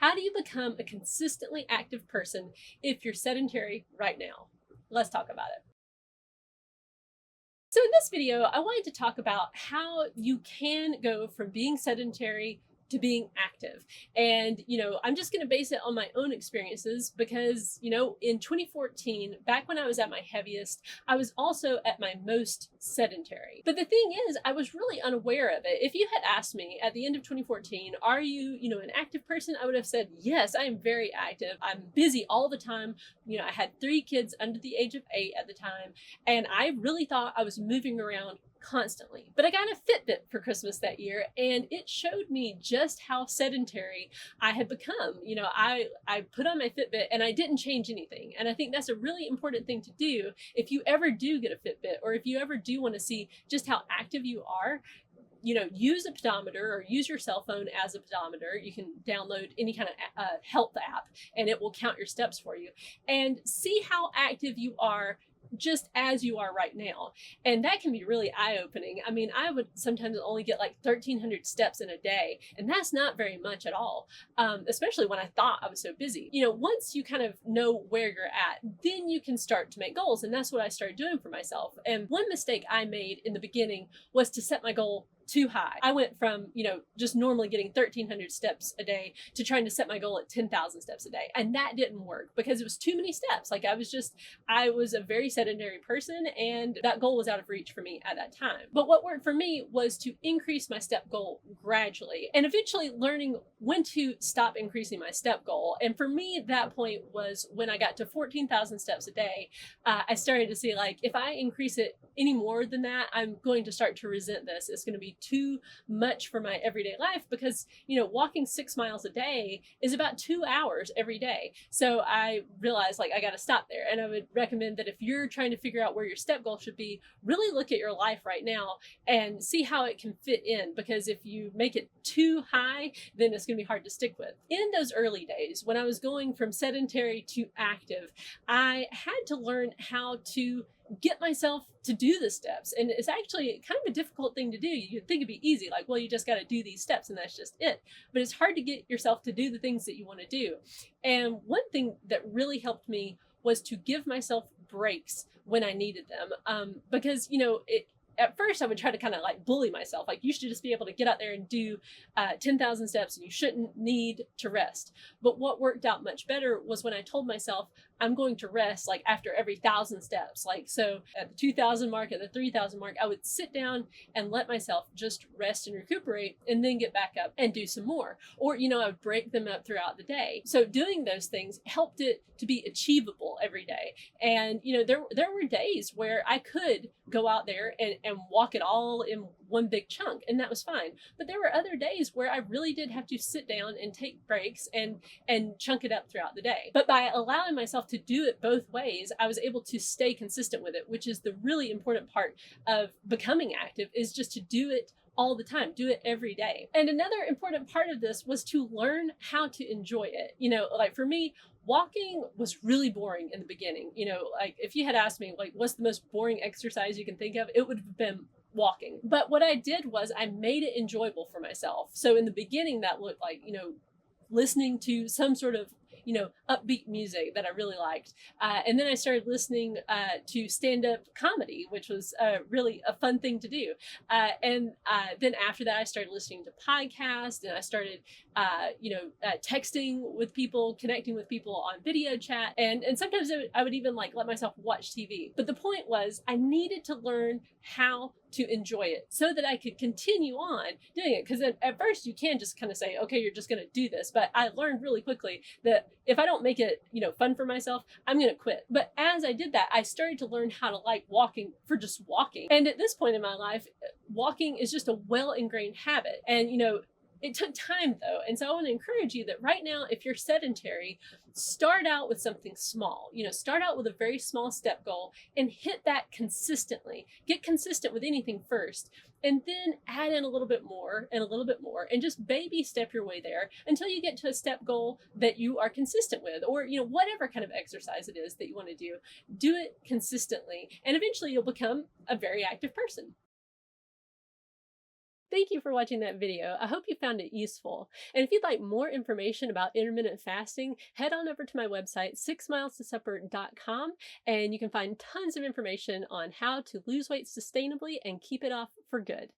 How do you become a consistently active person if you're sedentary right now? Let's talk about it. So in this video, I wanted to talk about how you can go from being sedentary to being active. And, I'm just going to base it on my own experiences because, in 2014, back when I was at my heaviest, I was also at my most sedentary. But the thing is, I was really unaware of it. If you had asked me at the end of 2014, are you, an active person? I would have said, yes, I am very active. I'm busy all the time. I had 3 kids under the age of 8 at the time. And I really thought I was moving around constantly. But I got a Fitbit for Christmas that year, and it showed me just how sedentary I had become. I put on my Fitbit and I didn't change anything. And I think that's a really important thing to do if you ever do get a Fitbit, or if you ever do want to see just how active you are. Use a pedometer or use your cell phone as a pedometer. You can download any kind of health app and it will count your steps for you, and see how active you are just as you are right now. And that can be really eye-opening. I mean, I would sometimes only get like 1,300 steps in a day, and that's not very much at all, especially when I thought I was so busy. Once you kind of know where you're at, then you can start to make goals. And that's what I started doing for myself. And one mistake I made in the beginning was to set my goal too high. I went from, just normally getting 1,300 steps a day to trying to set my goal at 10,000 steps a day. And that didn't work because it was too many steps. Like I was a very sedentary person, and that goal was out of reach for me at that time. But what worked for me was to increase my step goal gradually and eventually learning when to stop increasing my step goal. And for me, that point was when I got to 14,000 steps a day. I started to see, like, if I increase it any more than that, I'm going to start to resent this. It's going to be too much for my everyday life because, walking 6 miles a day is about 2 hours every day. So I realized, like, I got to stop there. And I would recommend that if you're trying to figure out where your step goal should be, really look at your life right now and see how it can fit in. Because if you make it too high, then it's going to be hard to stick with. In those early days, when I was going from sedentary to active, I had to learn how to get myself to do the steps. And it's actually kind of a difficult thing to do. You'd think it'd be easy, like, well, you just got to do these steps and that's just it. But it's hard to get yourself to do the things that you want to do. And one thing that really helped me was to give myself breaks when I needed them. Because, at first I would try to kind of like bully myself. Like, you should just be able to get out there and do 10,000 steps and you shouldn't need to rest. But what worked out much better was when I told myself I'm going to rest like after every 1,000 steps. Like, so at the 2,000 mark, at the 3,000 mark, I would sit down and let myself just rest and recuperate and then get back up and do some more. Or, I would break them up throughout the day. So doing those things helped it to be achievable every day. And, there were days where I could go out there and walk it all in one big chunk, and that was fine. But there were other days where I really did have to sit down and take breaks and chunk it up throughout the day. But by allowing myself to do it both ways, I was able to stay consistent with it, which is the really important part of becoming active, is just to do it all the time, do it every day. And another important part of this was to learn how to enjoy it. Like for me, walking was really boring in the beginning. Like if you had asked me, like, what's the most boring exercise you can think of, it would have been walking. But what I did was I made it enjoyable for myself. So in the beginning, that looked like, listening to some sort of upbeat music that I really liked. And then I started listening to stand-up comedy, which was really a fun thing to do. And then after that, I started listening to podcasts, and I started, texting with people, connecting with people on video chat. And sometimes I would even like let myself watch TV. But the point was I needed to learn how to enjoy it so that I could continue on doing it. Because at first you can just kind of say, okay, you're just going to do this. But I learned really quickly that if I don't make it, fun for myself, I'm going to quit. But as I did that, I started to learn how to like walking for just walking. And at this point in my life, walking is just a well-ingrained habit. And, it took time though. And so I want to encourage you that right now, if you're sedentary, start out with something small. Start out with a very small step goal and hit that consistently. Get consistent with anything first, and then add in a little bit more and a little bit more, and just baby step your way there until you get to a step goal that you are consistent with, or, whatever kind of exercise it is that you want to do it consistently. And eventually you'll become a very active person. Thank you for watching that video. I hope you found it useful. And if you'd like more information about intermittent fasting, head on over to my website, 6milestosupper.com, and you can find tons of information on how to lose weight sustainably and keep it off for good.